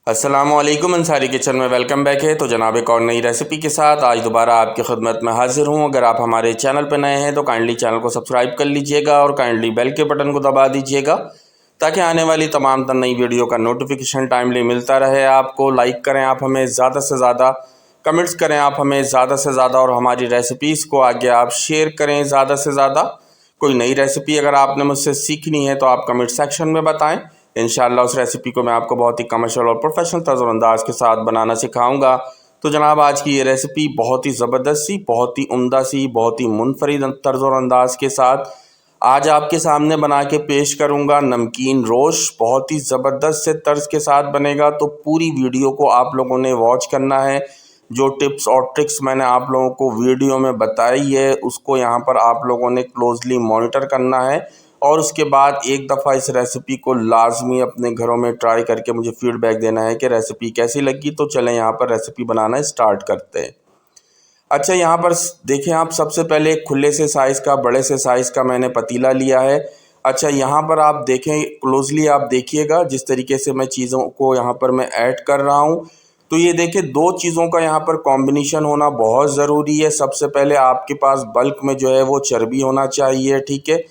अस्सलामुअलैकुम अंसारी किचन में welcome back है। तो जनाब एक और नई रेसिपी के साथ आज दोबारा आपकी खिदमत में हाजिर हूँ। अगर आप हमारे चैनल पर नए हैं तो काइंडली चैनल को सब्सक्राइब कर लीजिएगा और काइंडली बेल के बटन को दबा दीजिएगा ताकि आने वाली तमाम नई वीडियो का नोटिफिकेशन टाइमली मिलता रहे आपको। लाइक करें आप हमें ज़्यादा से ज़्यादा, कमेंट्स करें आप हमें ज़्यादा से ज़्यादा और हमारी रेसिपीज़ को आगे आप शेयर करें ज़्यादा से ज़्यादा। कोई नई रेसिपी अगर आपने मुझसे सीखनी है तो आप कमेंट सेक्शन में बताएं। इंशाल्लाह उस रेसिपी को मैं आपको बहुत ही कमर्शियल और प्रोफेशनल तर्ज़-ओ-अंदाज़ के साथ बनाना सिखाऊंगा। तो जनाब आज की ये रेसिपी बहुत ही ज़बरदस्त सी, बहुत ही उम्दा सी, बहुत ही मुनफरिद तर्ज़-ओ-अंदाज़ के साथ आज आपके सामने बना के पेश करूंगा। नमकीन रोश बहुत ही ज़बरदस्त से तर्ज के साथ बनेगा, तो पूरी वीडियो को आप लोगों ने वॉच करना है। जो टिप्स और ट्रिक्स मैंने आप लोगों को वीडियो में बताई है उसको यहाँ पर आप लोगों ने क्लोजली मॉनिटर करना है और उसके बाद एक दफ़ा इस रेसिपी को लाजमी अपने घरों में ट्राई करके मुझे फीडबैक देना है कि रेसिपी कैसी लगी। तो चलें यहाँ पर रेसिपी बनाना स्टार्ट करते हैं। अच्छा, यहाँ पर देखें आप, सबसे पहले एक खुले से साइज़ का, बड़े से साइज़ का मैंने पतीला लिया है। अच्छा, यहाँ पर आप देखें, क्लोजली आप देखिएगा जिस तरीके से मैं चीज़ों को यहाँ पर मैं ऐड कर रहा हूँ। तो ये देखिए, दो चीज़ों का यहाँ पर कॉम्बिनेशन होना बहुत ज़रूरी है। सबसे पहले आपके पास बल्क में जो है वो चर्बी होना चाहिए, ठीक है।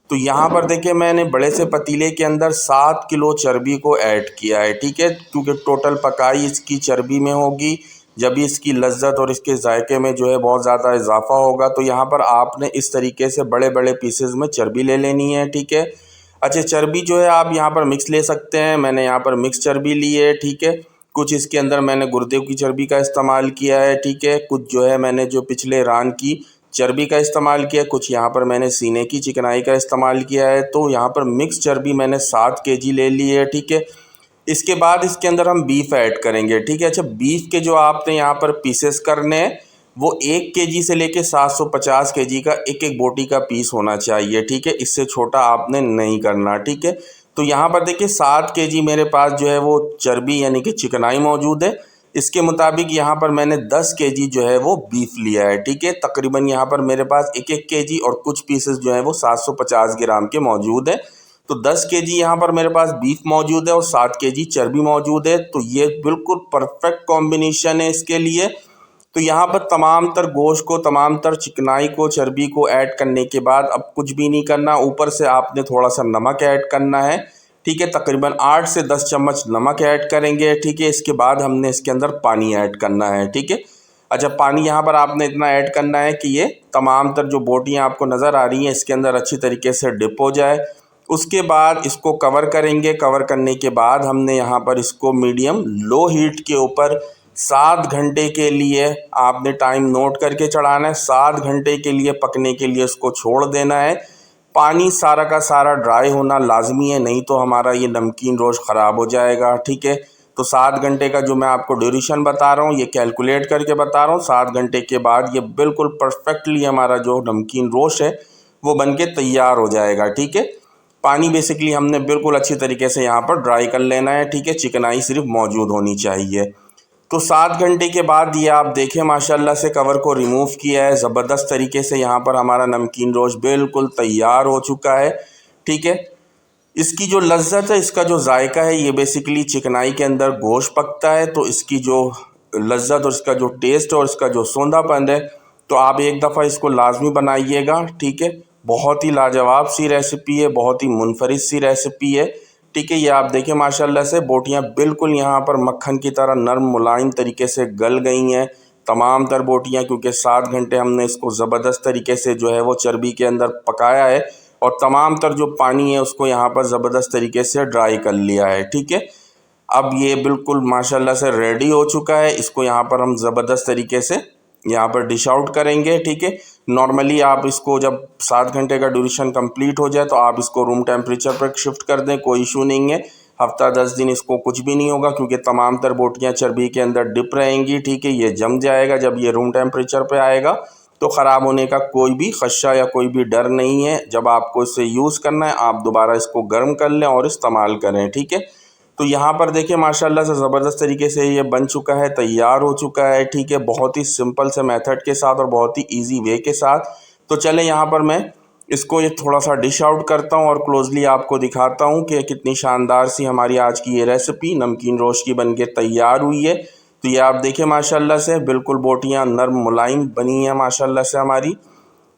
तो यहाँ पर देखिए मैंने बड़े से पतीले के अंदर 7 किलो चर्बी को ऐड किया है, ठीक है, क्योंकि टोटल पकाई इसकी चर्बी में होगी। जब भी इसकी लज्जत और इसके जायके में जो है बहुत ज़्यादा इजाफा होगा। तो यहाँ पर आपने इस तरीके से बड़े बड़े पीसेस में चर्बी ले लेनी है, ठीक है। अच्छा, चर्बी जो है आप यहाँ पर मिक्स ले सकते हैं। मैंने यहाँ पर मिक्स चर्बी ली है, ठीक है। कुछ इसके अंदर मैंने गुर्दे की चर्बी का इस्तेमाल किया है, ठीक है। कुछ जो है मैंने जो पिछले रान की चर्बी का इस्तेमाल किया, कुछ यहाँ पर मैंने सीने की चिकनाई का इस्तेमाल किया है। तो यहाँ पर मिक्स चर्बी मैंने 7 केजी ले ली है, ठीक है। इसके बाद इसके अंदर हम बीफ ऐड करेंगे, ठीक है। अच्छा, बीफ के जो आपने यहाँ पर पीसेस करने हैं वो 1 केजी से लेके 750 केजी का एक एक बोटी का पीस होना चाहिए, ठीक है। इससे छोटा आपने नहीं करना, ठीक है। तो यहाँ पर देखिए 7 केजी मेरे पास जो है वो चर्बी यानी कि चिकनाई मौजूद है। इसके मुताबिक यहाँ पर मैंने 10 केजी जो है वो बीफ लिया है, ठीक है। तकरीबन यहाँ पर मेरे पास एक एक केजी और कुछ पीसेस जो है वो 750 ग्राम के मौजूद है। तो 10 केजी यहाँ पर मेरे पास बीफ मौजूद है और 7 केजी चर्बी मौजूद है। तो ये बिल्कुल परफेक्ट कॉम्बिनेशन है इसके लिए। तो यहाँ पर तमाम तर गोश्त को, तमाम तर चिकनाई को, चर्बी को ऐड करने के बाद अब कुछ भी नहीं करना। ऊपर से आपने थोड़ा सा नमक ऐड करना है, ठीक है। तकरीबन 8 से 10 चम्मच नमक ऐड करेंगे, ठीक है। इसके बाद हमने इसके अंदर पानी ऐड करना है, ठीक है। अच्छा, पानी यहाँ पर आपने इतना ऐड करना है कि ये तमाम तर जो बोटियाँ आपको नज़र आ रही हैं इसके अंदर अच्छी तरीके से डिप हो जाए। उसके बाद इसको कवर करेंगे। कवर करने के बाद हमने यहाँ पर इसको मीडियम लो हीट के ऊपर 7 घंटे के लिए आपने टाइम नोट करके चढ़ाना है। 7 घंटे के लिए पकने के लिए इसको छोड़ देना है। पानी सारा का सारा ड्राई होना लाजमी है, नहीं तो हमारा ये नमकीन रोश ख़राब हो जाएगा, ठीक है। तो 7 घंटे का जो मैं आपको ड्यूरेशन बता रहा हूँ ये कैलकुलेट करके बता रहा हूँ। 7 घंटे के बाद ये बिल्कुल परफेक्टली हमारा जो नमकीन रोश है वो बन के तैयार हो जाएगा, ठीक है। पानी बेसिकली हमने बिल्कुल अच्छी तरीके से यहाँ पर ड्राई कर लेना है, ठीक है। चिकनाई सिर्फ मौजूद होनी चाहिए। तो 7 घंटे के बाद ये आप देखें माशाल्लाह से कवर को रिमूव किया है। ज़बरदस्त तरीके से यहाँ पर हमारा नमकीन रोश बिल्कुल तैयार हो चुका है, ठीक है। इसकी जो लज्जत है, इसका जो जायका है, ये बेसिकली चिकनाई के अंदर गोश्त पकता है। तो इसकी जो लज्जत और इसका जो टेस्ट और इसका जो सौंधापन है, तो आप एक दफ़ा इसको लाजमी बनाइएगा, ठीक है। बहुत ही लाजवाब सी रेसिपी है, बहुत ही मुनफरिद सी रेसिपी है, ठीक है। ये आप देखें माशाल्लाह से बोटियाँ बिल्कुल यहाँ पर मक्खन की तरह नरम मुलायम तरीके से गल गई हैं तमाम तर बोटियाँ, क्योंकि 7 घंटे हमने इसको ज़बरदस्त तरीके से जो है वो चर्बी के अंदर पकाया है और तमाम तर जो पानी है उसको यहाँ पर ज़बरदस्त तरीके से ड्राई कर लिया है, ठीक है। अब ये बिल्कुल माशाल्लाह से रेडी हो चुका है। इसको यहाँ पर हम ज़बरदस्त तरीके से यहाँ पर डिश आउट करेंगे, ठीक है। नॉर्मली आप इसको जब 7 घंटे का ड्यूरेशन कंप्लीट हो जाए तो आप इसको रूम टेम्परेचर पर शिफ्ट कर दें, कोई इशू नहीं है। हफ्ता 10 दिन इसको कुछ भी नहीं होगा, क्योंकि तमाम तर बोटियाँ चर्बी के अंदर डिप रहेंगी, ठीक है। ये जम जाएगा। जब ये रूम टेम्परेचर पे आएगा तो ख़राब होने का कोई भी खदशा या कोई भी डर नहीं है। जब आपको इसे यूज़ करना है आप दोबारा इसको गर्म कर लें और इस्तेमाल करें, ठीक है। तो यहाँ पर देखिए माशाल्लाह से ज़बरदस्त तरीके से ये बन चुका है, तैयार हो चुका है, ठीक है। बहुत ही सिंपल से मेथड के साथ और बहुत ही इजी वे के साथ। तो चलें यहाँ पर मैं इसको ये थोड़ा सा डिश आउट करता हूँ और क्लोजली आपको दिखाता हूँ कि कितनी शानदार सी हमारी आज की ये रेसिपी नमकीन रोस्ट की बनके तैयार हुई है। तो ये आप देखें माशाल्लाह से बिल्कुल बोटियाँ नरम मुलायम बनी हैं माशाल्लाह से, हमारी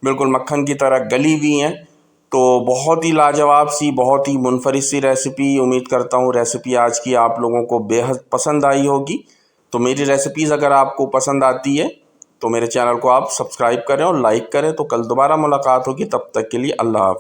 बिल्कुल मक्खन की तरह गली हुई हैं। तो बहुत ही लाजवाब सी, बहुत ही मुनफरिद सी रेसिपी। उम्मीद करता हूँ रेसिपी आज की आप लोगों को बेहद पसंद आई होगी। तो मेरी रेसिपीज़ अगर आपको पसंद आती है तो मेरे चैनल को आप सब्सक्राइब करें और लाइक करें। तो कल दोबारा मुलाकात होगी, तब तक के लिए अल्लाह हाफ़िज़।